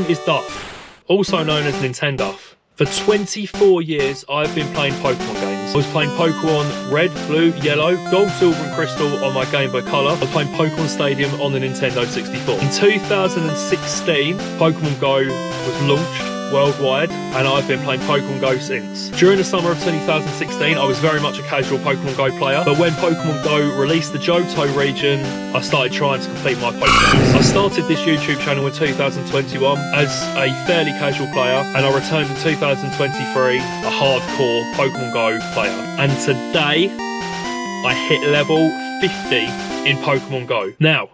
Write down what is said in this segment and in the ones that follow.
is Duff, also known as Nintendo. For 24 years, I've been playing Pokemon games. I was playing Pokemon Red, Blue, Yellow, Gold, Silver and Crystal on my Game Boy Color. I was playing Pokemon Stadium on the Nintendo 64. In 2016, Pokemon Go was launched worldwide, and I've been playing Pokemon Go since. During the summer of 2016, I was very much a casual Pokemon Go player, but when Pokemon Go released the Johto region, I started trying to complete my Pokémon. I started this YouTube channel in 2021 as a fairly casual player, and I returned in 2023 a hardcore Pokemon Go player. And today, I hit level 50 in Pokemon Go. Now,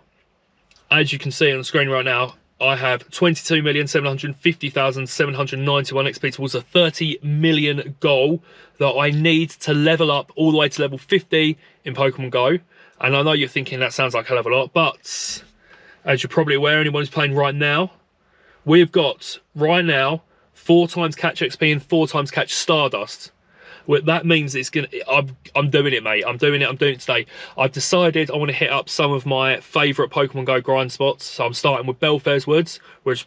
as you can see on the screen right now, I have 22,750,791 XP towards a 30 million goal that I need to level up all the way to level 50 in Pokemon Go. And I know you're thinking that sounds like a hell of a lot, but as you're probably aware, anyone who's playing right now, we've got right now 4 times catch XP and 4 times catch Stardust. What that means it's gonna, I'm doing it, mate. I'm doing it today. I've decided I want to hit up some of my favourite Pokemon Go grind spots. So I'm starting with Belfairs Woods,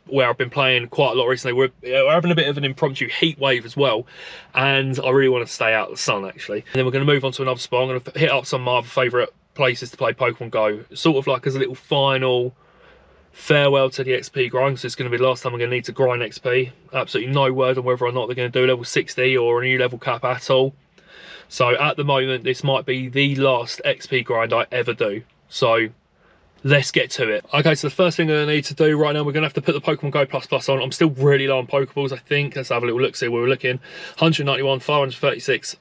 where I've been playing quite a lot recently. We're having a bit of an impromptu heat wave as well, and I really want to stay out of the sun actually. And then we're going to move on to another spot. I'm going to hit up some of my other favourite places to play Pokemon Go, sort of like as a little final farewell to the XP grind, so it's going to be the last time I'm going to need to grind XP. Absolutely no word on whether or not they're going to do level 60 or a new level cap at all. So at the moment, this might be the last XP grind I ever do. So let's get to it. Okay, so the first thing I need to do right now, we're going to have to put the Pokemon Go Plus Plus on. I'm still really low on Pokeballs, I think. Let's have a little look, see where we're looking. 191, 536.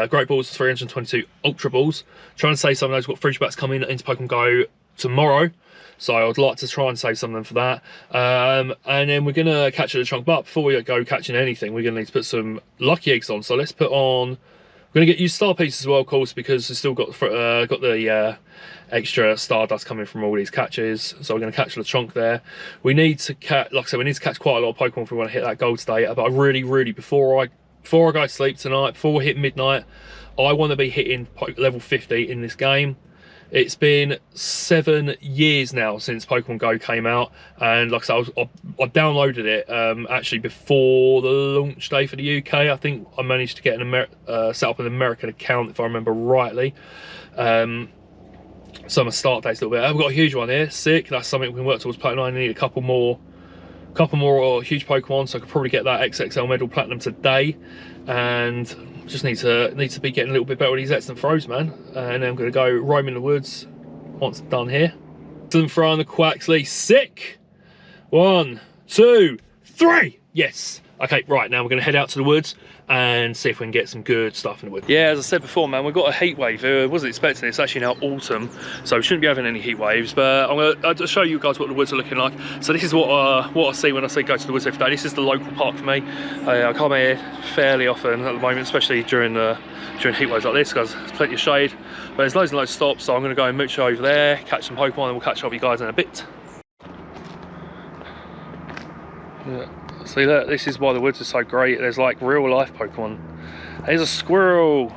Great Balls, 322 Ultra Balls. Trying to say some of those got fridge bats coming into Pokemon Go tomorrow. So I would like to try and save some of them for that. And then we're going to catch the trunk. But before we go catching anything, we're going to need to put some lucky eggs on. So let's put on... We're going to get used star pieces as well, of course, because we've still got the extra Stardust coming from all these catches. So we're going to catch the trunk there. We need to catch, like I said, we need to catch quite a lot of Pokemon if we want to hit that gold state. But I really, before I go to sleep tonight, before we hit midnight, I want to be hitting level 50 in this game. It's been 7 years now since Pokemon Go came out, and like I said, I downloaded it actually before the launch day for the UK. I think I managed to get set up an American account if I remember rightly. So my start date's a little bit. I've got a huge one here, sick. That's something we can work towards platinum. I need a couple more huge Pokemon, so I could probably get that XXL medal platinum today, and just need to be getting a little bit better with these X and throws, man. And then I'm going to go roam in the woods once I'm done here. And throw on the Quaxley, sick. 1, 2, 3, yes. Okay, right, now we're going to head out to the woods and see if we can get some good stuff in the woods. Yeah, as I said before, man, we've got a heat wave. I wasn't expecting it. It's actually now autumn, so we shouldn't be having any heat waves. But I'll just show you guys what the woods are looking like. So this is what I see when I say go to the woods every day. This is the local park for me. I come here fairly often at the moment, especially during heat waves like this, because there's plenty of shade. But there's loads and loads of stops, so I'm going to go and mooch over there, catch some Pokemon, and we'll catch up with you guys in a bit. Yeah. See, look, this is why the woods are so great. There's like real life Pokemon. There's a squirrel.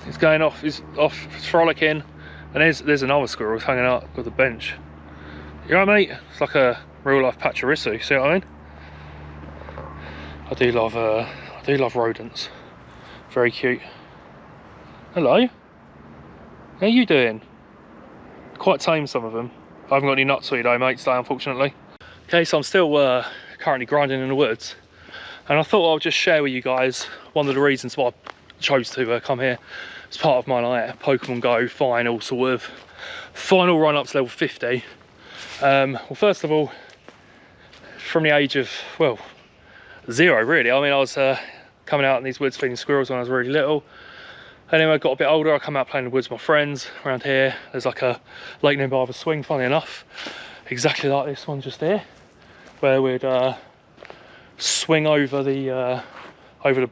He's going off. He's off frolicking, and there's another squirrel hanging out with a bench. You know what I mean? It's like a real life Pachirisu. See what I mean? I do love rodents. Very cute. Hello. How you doing? Quite tame, some of them. I haven't got any nuts for you though, mate, today, unfortunately. Okay, so I'm still currently grinding in the woods, and I thought I'll just share with you guys one of the reasons why I chose to come here as part of my like Pokemon Go final run up to level 50. Well, first of all, from the age of, well, 0 really. I mean, I was coming out in these woods feeding squirrels when I was really little, and then when I got a bit older, I come out playing in the woods with my friends around here. There's like a lake nearby with a swing, funny enough, exactly like this one just here, where we'd swing over the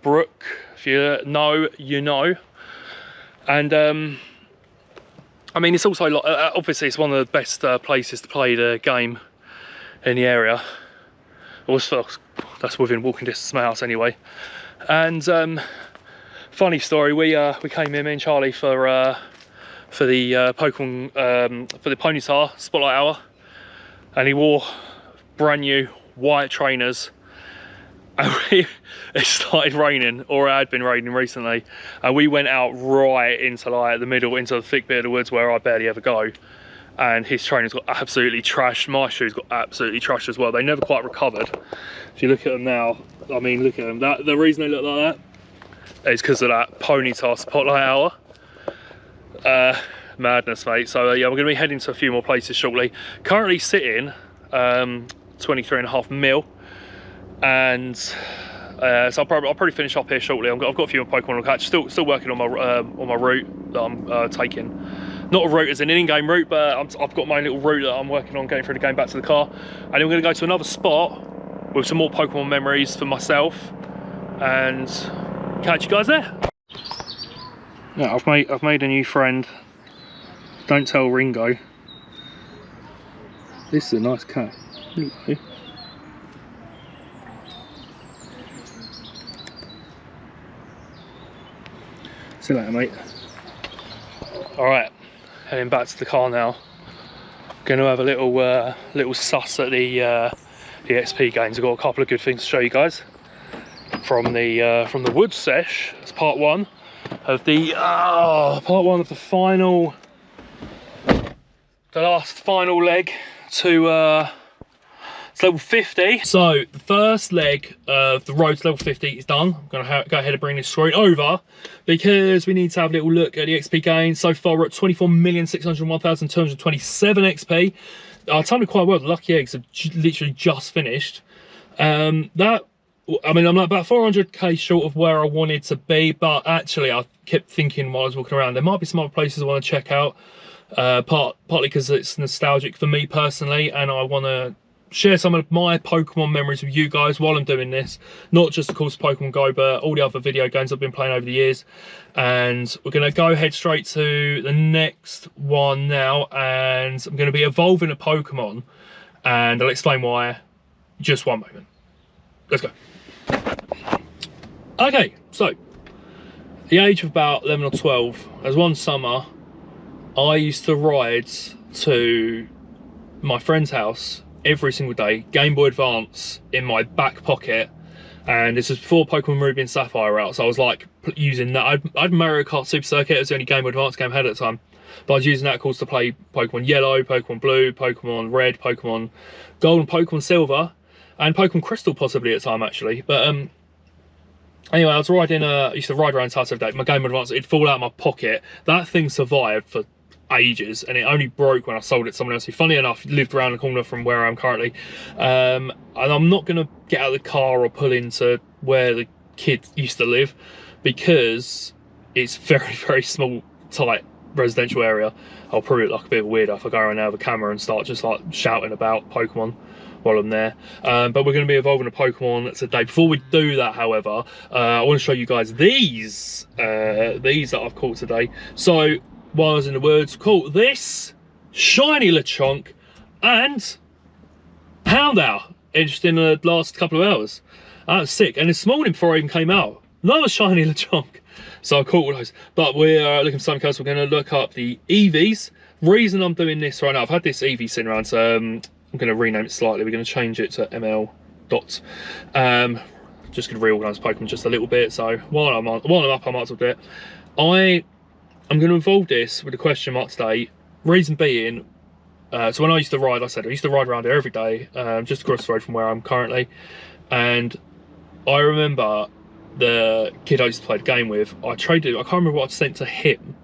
brook. If you know, you know. And I mean, it's also like, obviously it's one of the best places to play the game in the area. Also, that's within walking distance of my house anyway. And funny story, we came here, me and Charlie, for the Pokemon for the Ponyta Spotlight Hour, and he wore brand new white trainers. And it started raining, or it had been raining recently, and we went out right into like the middle, into the thick bit of the woods where I barely ever go, and his trainers got absolutely trashed. My shoes got absolutely trashed as well. They never quite recovered. If you look at them now, I mean, look at them. The reason they look like that is because of that ponytail spotlight hour. Madness, mate. So yeah, we're going to be heading to a few more places shortly. Currently sitting 23.5 mil. And so I'll probably finish up here shortly. I've got a few more Pokemon to catch. Still working on my route that I'm taking. Not a route as an in-game route, but I've got my little route that I'm working on getting through the game back to the car. And then we're going to go to another spot with some more Pokemon memories for myself, and catch you guys there. Yeah, I've made a new friend. Don't tell Ringo. This is a nice cat. Hello. See you later, mate. Alright, heading back to the car now. Going to have a little suss at the XP games. I've got a couple of good things to show you guys from the wood sesh. It's part one of the last final leg to level 50. So the first leg of the road to level 50 is done. I'm gonna go ahead and bring this screen over because we need to have a little look at the XP gain. So far we're at 24,601,227 XP. Timed quite well. The lucky eggs have literally just finished. I mean, I'm about 400k short of where I wanted to be, but actually I kept thinking while I was walking around, there might be some other places I want to check out. Partly because it's nostalgic for me personally, and I want to share some of my Pokemon memories with you guys while I'm doing this. Not just, of course, Pokemon Go, but all the other video games I've been playing over the years. And we're going to go head straight to the next one now, and I'm going to be evolving a Pokemon, and I'll explain why. Just one moment. Let's go. Okay, so the age of about 11 or 12, as one summer, I used to ride to my friend's house every single day, Game Boy Advance in my back pocket, and this was before Pokemon Ruby and Sapphire out, so I was like using that. I'd Mario Kart Super Circuit. It was the only Game Boy Advance game I had at the time, but I was using that, of course, to play Pokemon Yellow, Pokemon Blue, Pokemon Red, Pokemon Gold, and Pokemon Silver, and Pokemon Crystal possibly at the time, actually. But anyway, I was riding, I used to ride around the house every day. My Game Boy Advance, it'd fall out of my pocket. That thing survived for ages, and it only broke when I sold it to someone else who, funny enough, lived around the corner from where I am currently. And I'm not going to get out of the car or pull into where the kid used to live, because it's very, very small, tight residential area. I'll probably look like a bit of a weirdo if I go around there with a camera and start just like shouting about Pokemon while I'm there. But we're going to be evolving a Pokemon today. Before we do that, however, I want to show you guys these that I've caught today. So while I was in the woods, caught this shiny Lechonk and Houndour just in the last couple of hours. That was sick. And this morning, before I even came out, another shiny Lechonk. So I caught all those. But we're looking for something else. We're going to look up the EVs. Reason I'm doing this right now, I've had this EV sitting around, so I'm going to rename it slightly. We're going to change it to ML Dots. Just going to reorganise Pokemon just a little bit. So while I'm up, I might as well do it. I'm going to evolve this with a question mark today. Reason being, so when I used to ride, I used to ride around here every day, just across the road from where I'm currently. And I remember the kid I used to play the game with, I can't remember what I sent to him.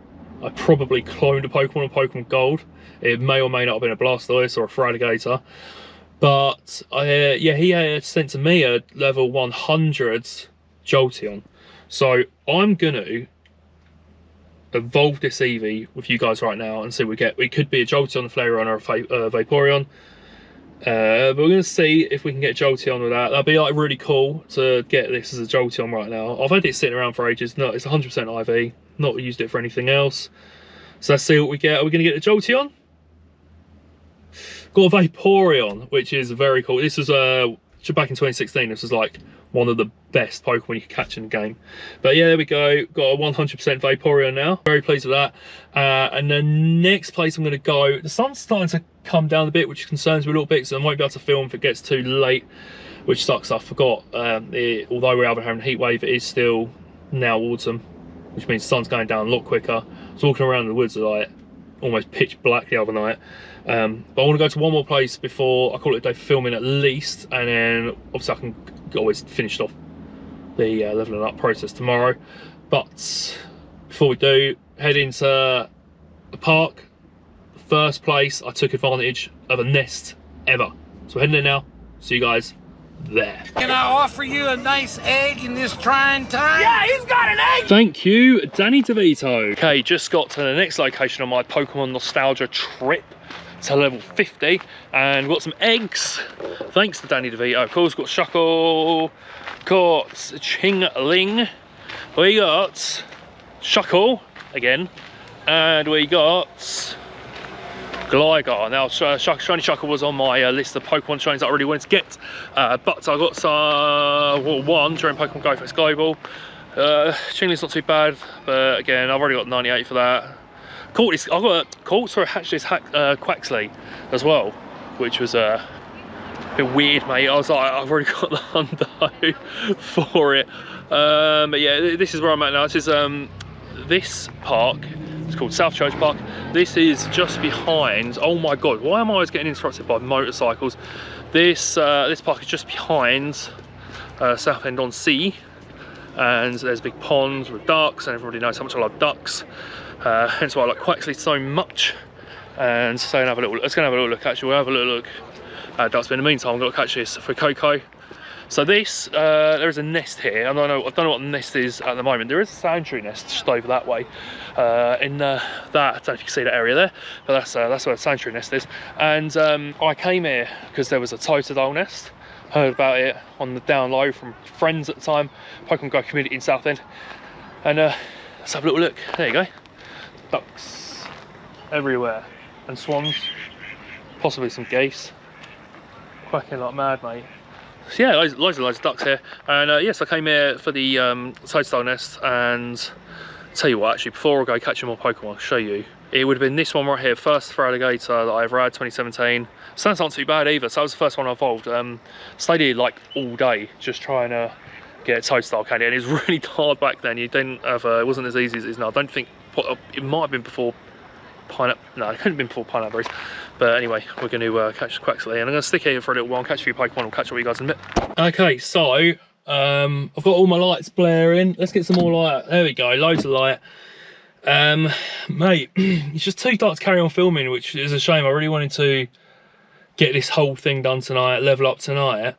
I probably cloned a Pokemon on Pokemon Gold. It may or may not have been a Blastoise or a Feraligatr. But yeah, he had sent to me a level 100 Jolteon. So I'm going to evolve this Eevee with you guys right now and see what we get. It could be a Jolteon, a Flareon, or a Vaporeon. But we're going to see if we can get Jolteon with that. That'd be like really cool to get this as a Jolteon right now. I've had it sitting around for ages. No, it's 100% IV. Not used it for anything else. So let's see what we get. Are we going to get the Jolteon? Got a Vaporeon, which is very cool. This is back in 2016, this was like one of the best Pokemon you could catch in the game. But yeah, there we go. Got a 100% Vaporeon now. Very pleased with that. And the next place I'm going to go, the sun's starting to come down a bit, which concerns me a little bit, so I won't be able to film if it gets too late, which sucks. I forgot. Although we're having a heat wave, it is still now autumn, which means the sun's going down a lot quicker. I was walking around in the woods like almost pitch black the other night. But I want to go to one more place before I call it a day for filming at least, and then obviously I can always finish off the leveling up process tomorrow. But before we do, head into the park. First place I took advantage of a nest ever, so we're heading in now. See you guys there. Can I offer you a nice egg in this trying time? Yeah, he's got an egg! Thank you, Danny DeVito. Okay, just got to the next location on my Pokemon nostalgia trip to level 50, and got some eggs, thanks to Danny DeVito. Of course, got Shuckle, got Chingling, we got Shuckle again, and we got Gligar. Now, Shiny Shuckle was on my list of Pokemon shinies that I really wanted to get, but I got one during Pokemon Go Fest Global. Chingling's not too bad, but again, I've already got 98 for that. I've got a Hatchless Quaxley as well, which was a bit weird, mate. I was like, I've already got the hundo for it. But yeah, this is where I'm at now. This is this park. It's called South Church Park. This is just behind. Oh my god, why am I always getting interrupted by motorcycles? This park is just behind Southend-on-Sea, and there's a big pond with ducks, and everybody knows how much I love ducks. Hence why I like Quaxley so much. And so let's go and have a little look. Actually, we'll have a little look at ducks. But in the meantime, I'm going to catch this for Coco. So this, there is a nest here. I don't know what the nest is at the moment. There is a sanctuary nest just over that way. I don't know if you can see that area there, but that's where the sanctuary nest is. And I came here because there was a Totodile nest. Heard about it on the down low from friends at the time, Pokemon Go community in Southend. And let's have a little look. There you go. Ducks everywhere, and swans, possibly some geese, quacking like mad, mate. So yeah, loads of ducks here. And yes, I came here for the Totodile nest, and tell you what, actually, before I go catching more Pokemon, I'll show you. It would have been this one right here, first Feraligatr that I ever had, 2017. So that's not too bad either. So that was the first one I evolved. Stayed here like all day, just trying to get a Totodile candy, and it was really hard back then. You didn't have, it wasn't as easy as it is now. I don't think, it might have been before pineapple, no, it couldn't have been before pineapple berries. But anyway, we're going to catch Quaxley, and I'm going to stick here for a little while and catch a few Pokemon. We'll catch up with you guys in a bit. Okay, so I've got all my lights blaring. Let's get some more light. There we go, loads of light. Mate, it's just too dark to carry on filming, which is a shame. I really wanted to get this whole thing done tonight, level up tonight.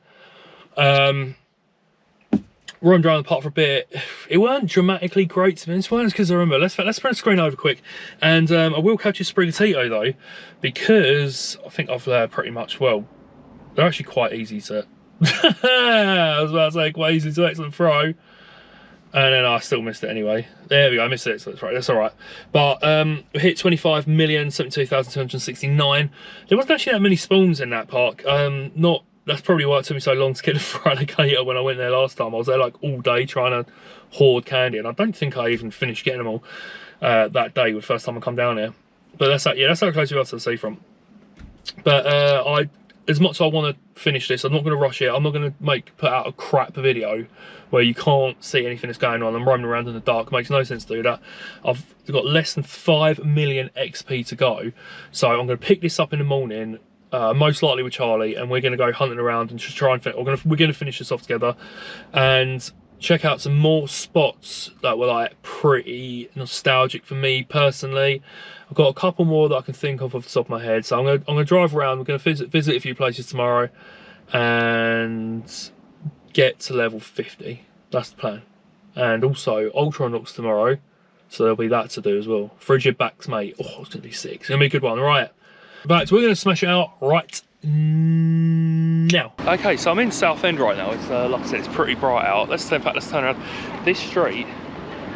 Roamed around the park for a bit. It weren't dramatically great to me. It's one because I remember. Let's print the screen over quick, and I will catch a Sprigatito though, because I think I've pretty much, well, they're actually quite easy to. I was about to say quite easy to excellent throw, and then I still missed it anyway. There we go, I missed it. So that's right. That's all right. But we hit 25,072,269. There wasn't actually that many spawns in that park. That's probably why it took me so long to get the Feraligatr when I went there last time. I was there like all day trying to hoard candy, and I don't think I even finished getting them all that day, the first time I come down here. But that's how close we are to the seafront. But as much as I want to finish this, I'm not going to rush it. I'm not going to put out a crap video where you can't see anything that's going on. I'm roaming around in the dark. It makes no sense to do that. I've got less than 5 million XP to go, so I'm going to pick this up in the morning. Most likely with Charlie, and we're going to go hunting around and just try and we're going to finish this off together and check out some more spots that were like pretty nostalgic for me personally. I've got a couple more that I can think of off the top of my head, so I'm going to drive around. We're going to visit a few places tomorrow and get to level 50. That's the plan. And also Ultronix tomorrow, so there'll be that to do as well. Frigid Backs, mate. Oh, it's going to be sick. It's going to be a good one. All right. Right, so we're going to smash it out right now. Okay, so I'm in Southend right now. It's like I said, it's pretty bright out. Let's turn around. This street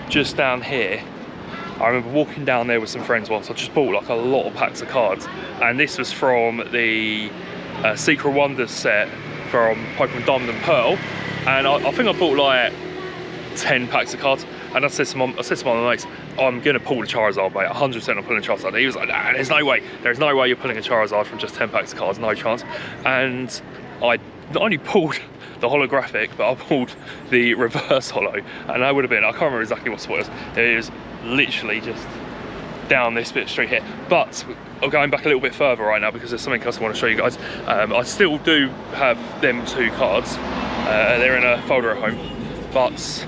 just down here, I remember walking down there with some friends once. I just bought like a lot of packs of cards, and this was from the Secret Wonders set from Pokemon Diamond and Pearl, and I think I bought like 10 packs of cards, and I said to my mates, I'm gonna pull the Charizard, mate, 100% I'm pulling Charizard. He was like, nah, there's no way you're pulling a Charizard from just 10 packs of cards, no chance. And I not only pulled the holographic, but I pulled the reverse holo, and that would have been, I can't remember exactly what spot it was. It was literally just down this bit straight here. But I'm going back a little bit further right now because there's something else I want to show you guys. I still do have them 2 cards. They're in a folder at home, but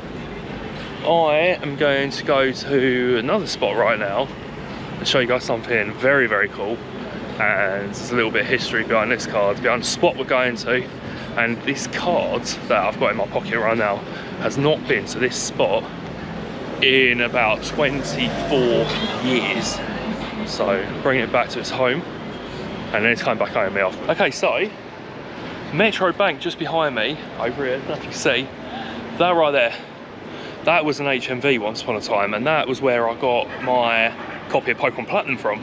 I am going to go to another spot right now and show you guys something very, very cool. And there's a little bit of history behind this card, behind the spot we're going to. And this card that I've got in my pocket right now has not been to this spot in about 24 years. So bringing it back to its home, and then it's coming back home me after. Okay, so Metro Bank just behind me, over here, I don't know if you can see, that right there, that was an HMV once upon a time, and that was where I got my copy of Pokemon Platinum from.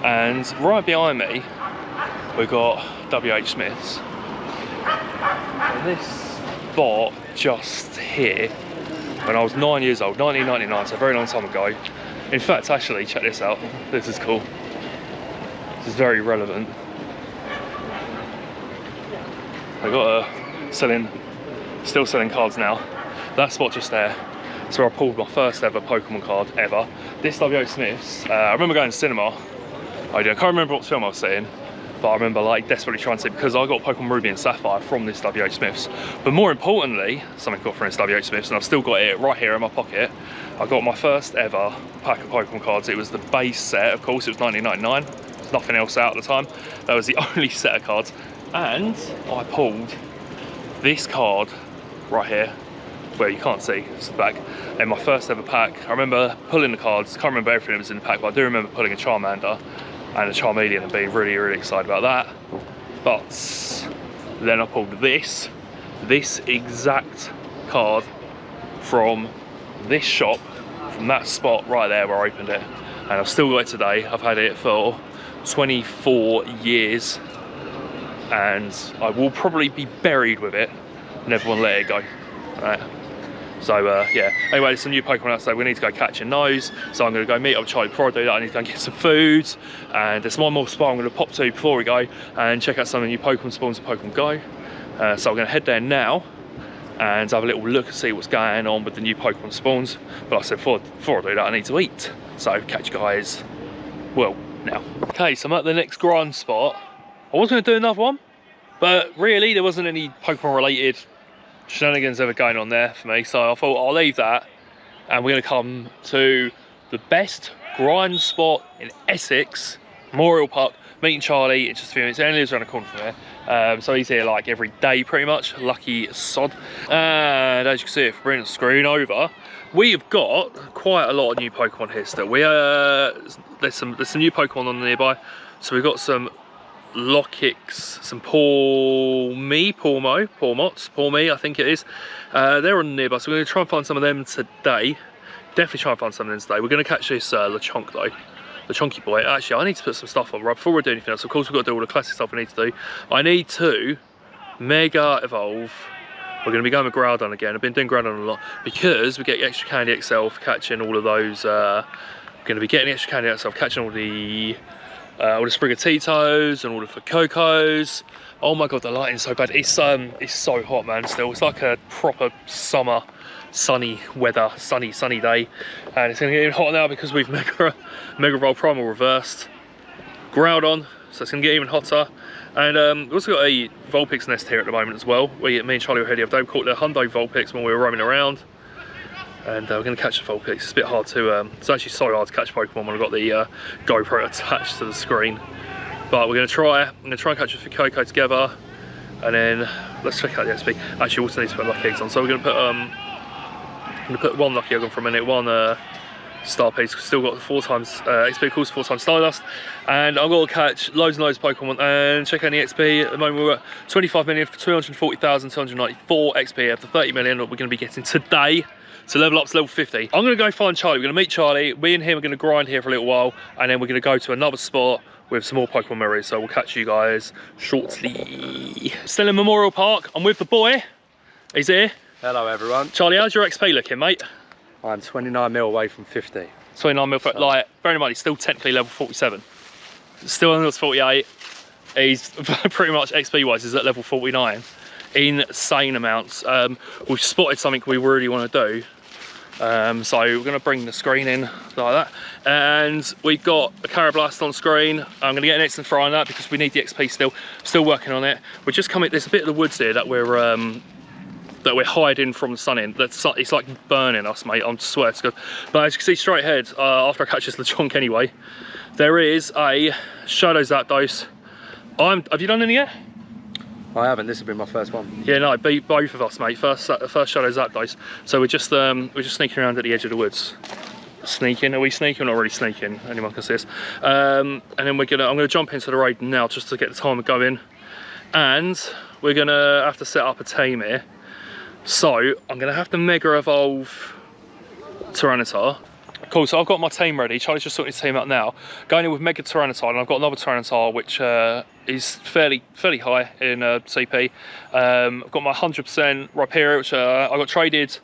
And right behind me, we've got WH Smith's. And this spot just here, when I was 9 years old, 1999, so a very long time ago. In fact, actually, check this out. This is cool. This is very relevant. I got still selling cards now. That spot just there. So I pulled my first ever Pokemon card ever. This WH Smith's. I remember going to cinema. I can't remember what film I was seeing, but I remember like desperately trying to see, because I got Pokemon Ruby and Sapphire from this WH Smith's. But more importantly, something I got from this WH Smith's, and I've still got it right here in my pocket. I got my first ever pack of Pokemon cards. It was the base set, of course, it was 1999. There's nothing else out at the time. That was the only set of cards. And I pulled this card right here, where you can't see, it's the back, in my first ever pack. I remember pulling the cards, can't remember everything that was in the pack, but I do remember pulling a Charmander and a Charmeleon and being really, really excited about that. But then I pulled this exact card from this shop, from that spot right there where I opened it. And I've still got it today. I've had it for 24 years, and I will probably be buried with it. Never want to let it go. Right. So yeah, anyway, there's some new Pokemon outside. We need to go catching those, so I'm going to go meet up with Charlie. Before I do that, I need to go and get some food, and there's one more spot I'm going to pop to before we go and check out some of the new Pokemon spawns at Pokemon Go. So I'm going to head there now and have a little look and see what's going on with the new Pokemon spawns. But like I said, before I do that, I need to eat, so catch you guys, well, now. Okay, so I'm at the next grind spot. I was going to do another one, but really there wasn't any Pokemon related shenanigans ever going on there for me, so I thought I'll leave that, and we're going to come to the best grind spot in Essex, Memorial Park, meeting Charlie in just a few minutes. He only lives around the corner from here, so he's here like every day pretty much, lucky sod. And as you can see, if we bring the screen over, we have got quite a lot of new Pokemon here still. There's some new Pokemon on nearby, so we've got some Lockix, some Pawmi, I think it is. They're on nearby, so we're going to try and find some of them today. Definitely try and find some of them today. We're going to catch this Lechonk though, the Chonky boy. Actually, I need to put some stuff on right before we do anything else. Of course, we've got to do all the classic stuff we need to do. I need to Mega Evolve. We're going to be going with Groudon again. I've been doing Groudon a lot because we get extra candy XL for catching all of those. We're going to be getting extra candy XL for catching all the Sprigatitos and all the Cocos. Oh my god, the lighting's so bad. It's so hot, man. Still, it's like a proper summer, sunny weather, sunny day, and it's gonna get even hotter now because we've Mega Evolve Primal reversed Groudon, so it's gonna get even hotter. And we've also got a Vulpix nest here at the moment as well. Me and Charlie were here the other day. We caught the Hundo Vulpix when we were roaming around. And we're going to catch the Vulpix. It's a bit hard to, it's actually so hard to catch Pokemon when I've got the GoPro attached to the screen. But we're going to try. I'm going to try and catch a Fuecoco together, and then let's check out the XP. Actually, we also need to put Lucky Eggs on. So we're going to put one Lucky Egg on for a minute, one Star Piece. Still got 4 times XP, course 4 times Stardust, and I'm going to catch loads and loads of Pokemon and check out the XP. At the moment we're at 25 million for 240,294 XP after 30 million that we're going to be getting today to level up to level 50. I'm going to go find Charlie. We're going to meet Charlie. Me and him are going to grind here for a little while, and then we're going to go to another spot with some more Pokemon memories. So we'll catch you guys shortly. Still in Memorial Park. I'm with the boy. He's here. Hello everyone. Charlie, how's your XP looking, mate? I'm 29 mil away from 50. 29 mil, like, very much, he's still technically level 47. Still on 48. He's pretty much XP wise, he's at level 49. Insane amounts. We've spotted something we really want to do. So we're going to bring the screen in like that. And we've got a Carablast on screen. I'm going to get an instant fry on that because we need the XP still working on it. We're just coming, there's a bit of the woods here that we're hiding from the sun in. It's like burning us, mate, I swear to God. But as you can see straight ahead, after I catch this Lechonk anyway, there is a Shadow Zapdos. Have you done any yet? I haven't, this has been my first one. Yeah, no, both of us, mate. First Shadow Zapdos. So we're just sneaking around at the edge of the woods. Sneaking, are we sneaking? We're not really sneaking, anyone can see us. And then I'm gonna jump into the raid now just to get the time going. And we're gonna have to set up a team here. So I'm gonna have to Mega Evolve Tyranitar. Cool, so I've got my team ready. Charlie's just sorting his team out now. Going in with Mega Tyranitar, and I've got another Tyranitar which is fairly high in CP. I've got my 100% Rhyperior, which I got traded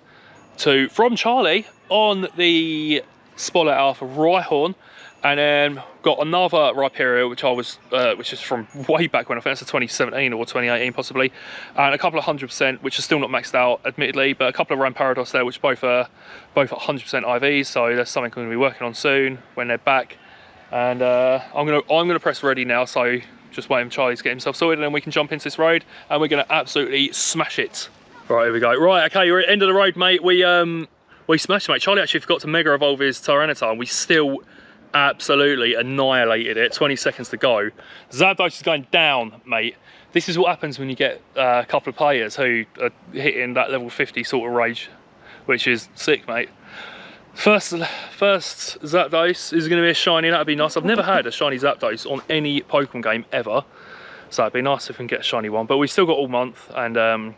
from Charlie on the Spotlight Alpha Rhyhorn, and then got another Rhyperior which is from way back when, I think it's 2017 or 2018 possibly, and a couple of 100% which are still not maxed out admittedly, but a couple of Ramparados there which both are at 100% IVs, so that's something I'm going to be working on soon when they're back. And I'm gonna press ready now, so just waiting for Charlie to get himself sorted, and then we can jump into this road and we're gonna absolutely smash it. Right, here we go. Right, okay, we're at the end of the road, mate. We smashed it, mate. Charlie actually forgot to Mega Evolve his Tyranitar, and we still absolutely annihilated it. 20 seconds to go. Zapdos is going down, mate. This is what happens when you get a couple of players who are hitting that level 50 sort of range, which is sick, mate. First Zapdos is going to be a shiny. That'd be nice. I've never had a shiny Zapdos on any Pokemon game ever, so it'd be nice if we can get a shiny one. But we've still got all month, and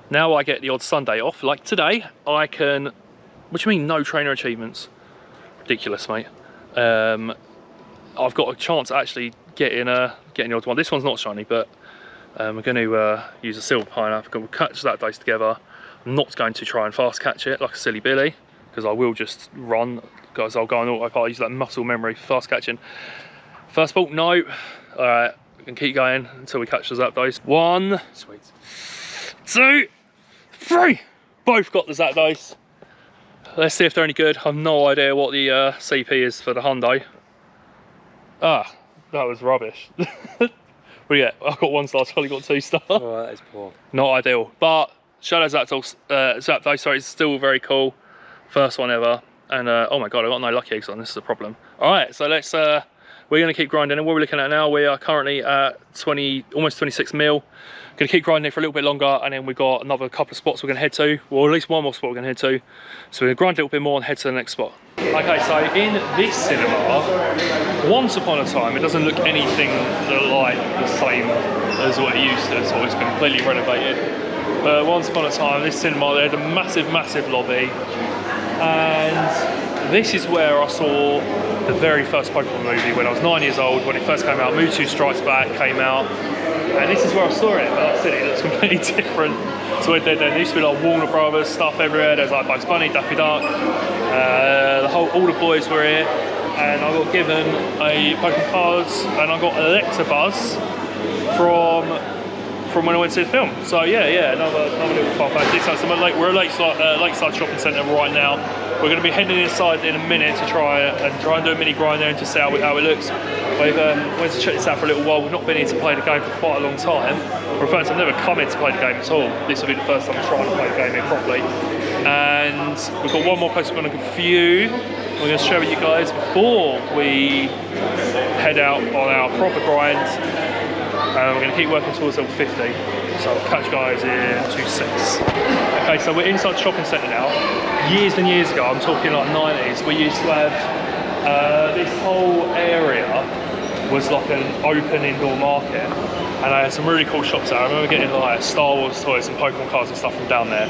now I get the odd Sunday off. Like today, I can. What do you mean, no trainer achievements? Ridiculous, mate. I've got a chance at actually getting the odd one. This one's not shiny, but we're going to use a Silver Pineapple. We'll catch Zapdos together. I'm not going to try and fast catch it like a silly Billy, because I will just run, guys. I'll go on autopilot, use that muscle memory for fast catching. First ball, no. Alright, we can keep going until we catch the Zapdos. 1, Sweet. 2, 3. Both got the Zapdos. Let's see if they're any good. I've no idea what the CP is for the Hundo. Ah, that was rubbish. But yeah, I've got 1 star, Charlie got 2 star. Oh, that is poor. Not ideal, but Shadow Zapdos, sorry, is still very cool. First one ever, and oh my god, I got no lucky eggs on. This is a problem. All right, so let's. We're going to keep grinding. And what we're looking at now, we are currently at almost 26 mil. Going to keep grinding it for a little bit longer, and then we've got another couple of spots we're going to head to, or at least one more spot we're going to head to. So we're going to grind a little bit more and head to the next spot. Okay, so in this cinema, once upon a time, it doesn't look anything like the same as what it used to. So it's been completely renovated. But once upon a time, this cinema, they had a massive lobby, and this is where I saw the very first Pokemon movie when I was 9 years old, when it first came out. Mewtwo Strikes Back came out, and this is where I saw it. But like I said, it looks completely different. So there used to be like Warner Brothers stuff everywhere. There's like Bugs Bunny, Daffy Duck, all the boys were here, and I got given a Pokemon cards, and I got Electabuzz from when I went to the film. So yeah, another little fun fact. We're at Lakeside Shopping Centre right now. We're going to be heading inside in a minute to try and do a mini grind there and to see how it looks. We've went to check this out for a little while. We've not been here to play the game for quite a long time. For a fact, I've never come in to play the game at all. This will be the first time I'm trying to play the game here properly. And we've got one more place we're going to view. We're going to share with you guys before we head out on our proper grind. We're going to keep working towards level 50, so I'll catch you guys in 2 seconds. Okay, so we're inside the shopping centre now. Years and years ago, I'm talking like 90s, we used to have this whole area was like an open indoor market, and I had some really cool shops there. I remember getting like Star Wars toys and Pokemon cards and stuff from down there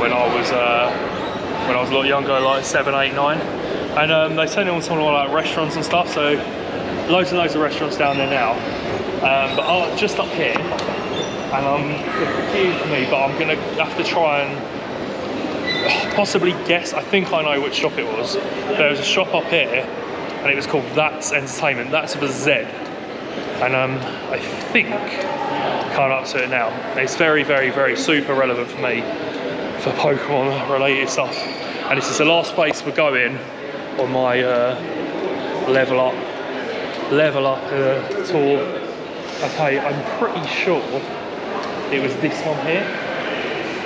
when I was a lot younger, like 7, 8, 9. And they turned it on some like restaurants and stuff, so loads and loads of restaurants down there now, but just up here, and forgive me, but I'm gonna have to try and possibly guess. I think I know which shop it was. There was a shop up here, and it was called That's Entertainment. That's with a Z, and I think coming up to it now. It's very, very, very super relevant for me for Pokemon related stuff, and this is the last place we're going on my level up tour. Okay, I'm pretty sure it was this one here,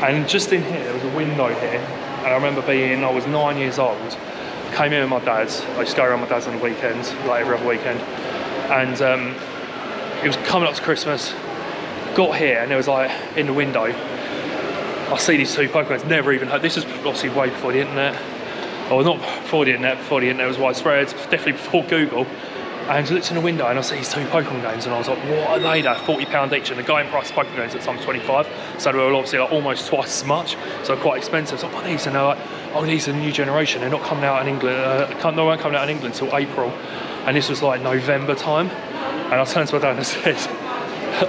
and just in here there was a window here, and I remember I was 9 years old, came in with my dad. I used to go around my dad's on the weekends, like every other weekend, and it was coming up to Christmas. Got here and there was like in the window, I see these two Pokemon. Never even heard. This is obviously way before the internet, or not before the internet. Before the internet was widespread, definitely before Google. And I looked in the window and I see these two Pokemon games, and I was like, what are they? They're £40 each, and the going price of Pokemon games at the time was 25, so they were obviously like almost twice as much, so quite expensive. So I bought these, and they're like, oh, these are the new generation. They're not coming out in England. They weren't coming out in England until April, and this was like November time. And I turned to my dad and said,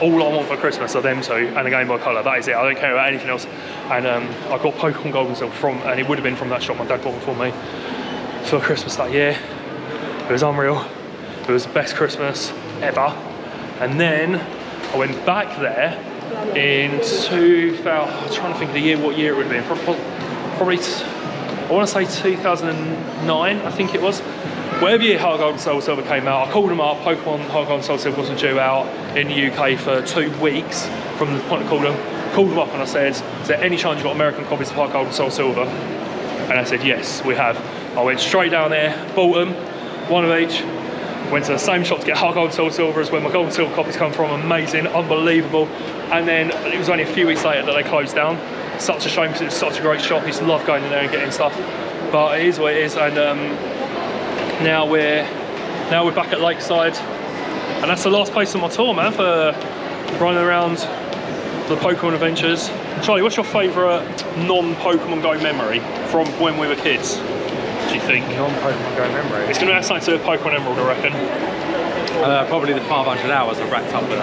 all I want for Christmas are them two and a Game Boy Color. That is it. I don't care about anything else. And I got Pokemon Gold and Silver and it would have been from that shop my dad bought them for me for Christmas that year. It was unreal. It was the best Christmas ever. And then I went back there in 2000. I'm trying to think of the year, what year it would have been. Probably, I want to say 2009. I think it was. Whatever year Heart Gold and Soul Silver came out, I called them up. Pokemon Heart Gold and Soul Silver wasn't due out in the UK for 2 weeks from the point I called them. Called them up and I said, is there any chance you've got American copies of Heart Gold and Soul Silver? And I said, yes, we have. I went straight down there, bought them, one of each. Went to the same shop to get Heart Gold and Soul Silver as where my Gold and Silver copies come from. Amazing, unbelievable. And then it was only a few weeks later that they closed down. Such a shame because it was such a great shop. I used to love going in there and getting stuff. But it is what it is. And now we're back at Lakeside, and that's the last place on my tour, man, for running around the Pokemon adventures. Charlie, what's your favourite non-Pokemon Go memory from when we were kids, do you think? Non-Pokemon Go memory? It's going to have something to do with Pokemon Emerald, I reckon. Probably the 500 hours I've racked up with it.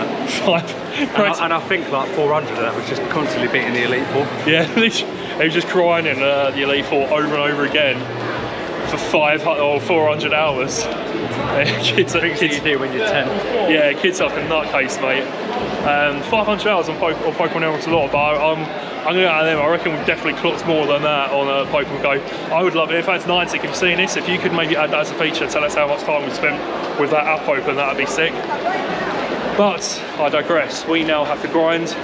And I think like 400 of that was just constantly beating the Elite Four. Yeah, they were just crying in the Elite Four over and over again for 500 or 400 hours. Kids you do when you're 10. Yeah, kids are like a nutcase, mate. 500 hours on Pokemon Emerald's a lot, but I'm going to go out of them. I reckon we've definitely clocked more than that on Pokemon Go. I would love it. In fact, Niantic, if you've seen this, if you could maybe add that as a feature, tell us how much time we spent with that app open, that would be sick. But I digress. We now have to grind.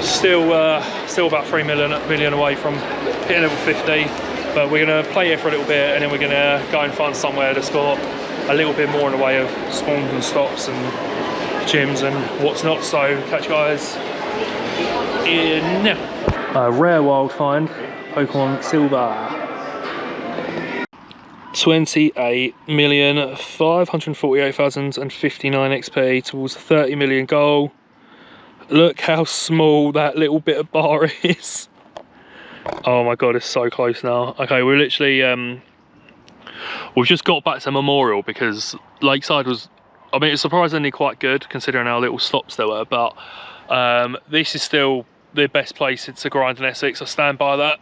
Still about 3 million away from hitting level 50. But we're going to play here for a little bit, and then we're going to go and find somewhere that's got a little bit more in the way of spawns and stops and gyms and what's not. So catch you guys in now. A rare wild find, Pokemon Silver. 28,548,059 XP towards 30 million goal. Look how small that little bit of bar is. Oh my god, it's so close now. Okay, we're literally we've just got back to Memorial because Lakeside was, I mean, it's surprisingly quite good considering how little stops there were, but this is still the best place to grind in Essex. I stand by that.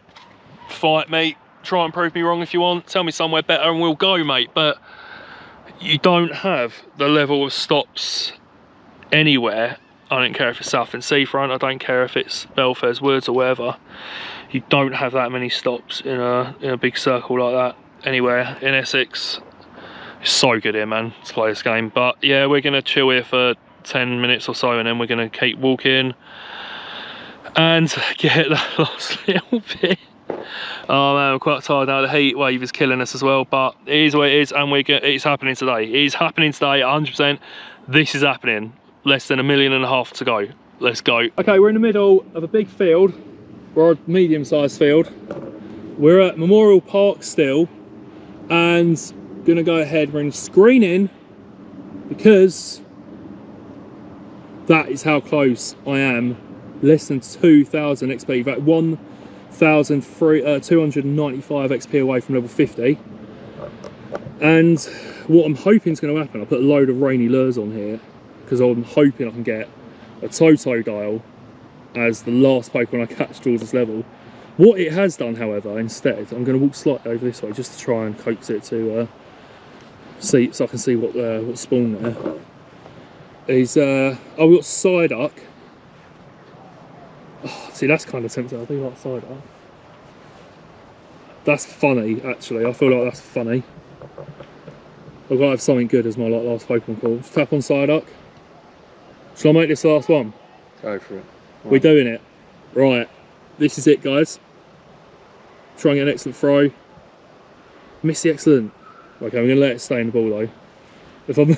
Fight me, try and prove me wrong if you want, tell me somewhere better and we'll go, mate. But you don't have the level of stops anywhere. I don't care if it's South and Seafront, I don't care if it's Belfair's Woods or wherever. You don't have that many stops in a big circle like that anywhere in Essex. It's so good here, man, to play this game. But yeah, we're gonna chill here for 10 minutes or so, and then we're gonna keep walking and get that last little bit. Oh man, I'm quite tired now. The heat wave is killing us as well, but it is what it is, and it's happening today. It is happening today, 100%. This is happening. Less than 1.5 million to go. Let's go. Okay, we're in the middle of a big field. We're a medium-sized field. We're at Memorial Park still, and gonna go ahead and screen in because that is how close I am. Less than 2,000 XP, in fact 1,295 XP away from level 50. And what I'm hoping is going to happen, I'll put a load of rainy lures on here because I'm hoping I can get a Totodile as the last Pokemon I catch towards this level. What it has done, however, instead, I'm going to walk slightly over this way just to try and coax it to see, so I can see what's spawned there. Is oh, we've got Psyduck. Oh, see, that's kind of tempting. I do like Psyduck. That's funny, actually. I feel like that's funny. I've got to have something good as my last Pokemon call. Just tap on Psyduck. Shall I make this the last one? Go for it. We're doing it. Right. This is it, guys. Try and get an excellent throw. Missy, excellent. Okay, I'm going to let it stay in the ball, though. If I'm...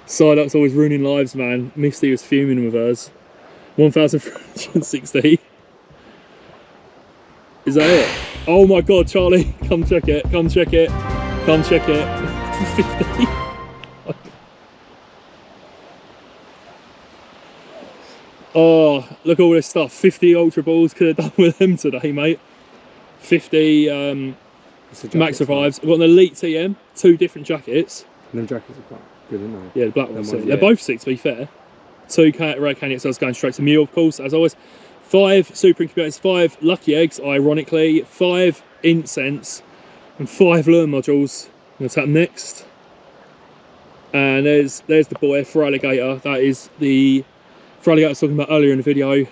Psyduck's always ruining lives, man. Misty was fuming with us. 1,360. Is that it? Oh my god, Charlie. Come check it. Come check it. Come check it. 50. Oh, look at all this stuff. 50 Ultra Balls could have done with them today, mate. 50 Max Revives. I've got an Elite TM, 2 different jackets. And them jackets are quite good, aren't they? Yeah, the black ones. They're both sick, to be fair. 2 Red Candy XLs going straight to Mew, of course, as always. 5 Super Incubators, 5 Lucky Eggs, ironically, 5 Incense, and 5 Lure Modules. I'm going to tap next. And there's the boy, Feraligatr. That is the Feraligatr I was talking about earlier in the video.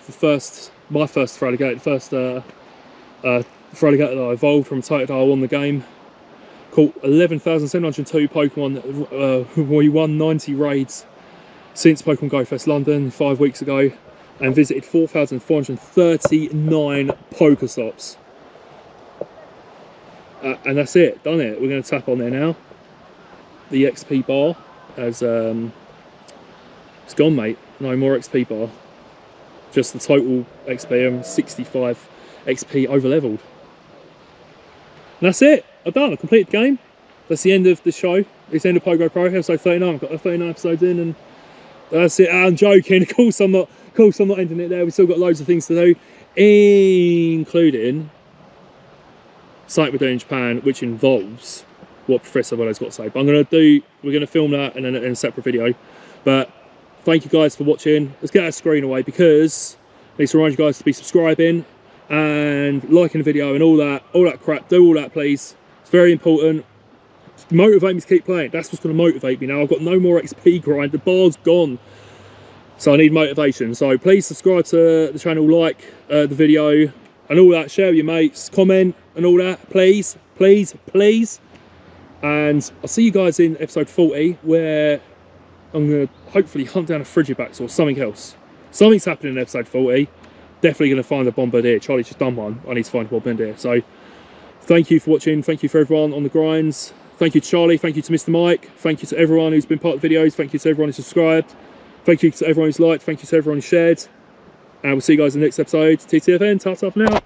My first Feraligatr, the first Feraligatr that I evolved from Totodile on the game. Caught 11,702 Pokemon. We won 90 raids since Pokemon Go Fest London 5 weeks ago, and visited 4,439 Pokestops. And that's it, done it. We're going to tap on there now. The XP bar has it's gone, mate. No more XP bar. Just the total XP. I'm 65 XP over leveled. And that's it. I've done. I completed the game. That's the end of the show. It's the end of Pogo Pro episode 39. I've got 39 episodes in, and that's it. I'm joking. Of course I'm not ending it there. We've still got loads of things to do, including something we're doing in Japan, which involves what Professor Willow's got to say. But we're going to film that in a separate video. But thank you guys for watching. Let's get that screen away, because I need to remind you guys to be subscribing and liking the video and all that crap. Do all that, please. It's very important. Motivate me to keep playing. That's what's going to motivate me now. I've got no more XP grind. The bar's gone. So I need motivation. So please subscribe to the channel, like the video and all that. Share with your mates, comment and all that. Please, please, please. And I'll see you guys in episode 40, where I'm going to hopefully hunt down a Frigibax or something else. Something's happening in episode 40. Definitely going to find a Bombardier. Charlie's just done one. I need to find a Bombardier. So thank you for watching. Thank you for everyone on the grinds. Thank you to Charlie. Thank you to Mr. Mike. Thank you to everyone who's been part of the videos. Thank you to everyone who's subscribed. Thank you to everyone who's liked. Thank you to everyone who's shared. And we'll see you guys in the next episode. TTFN. Ta-ta for now.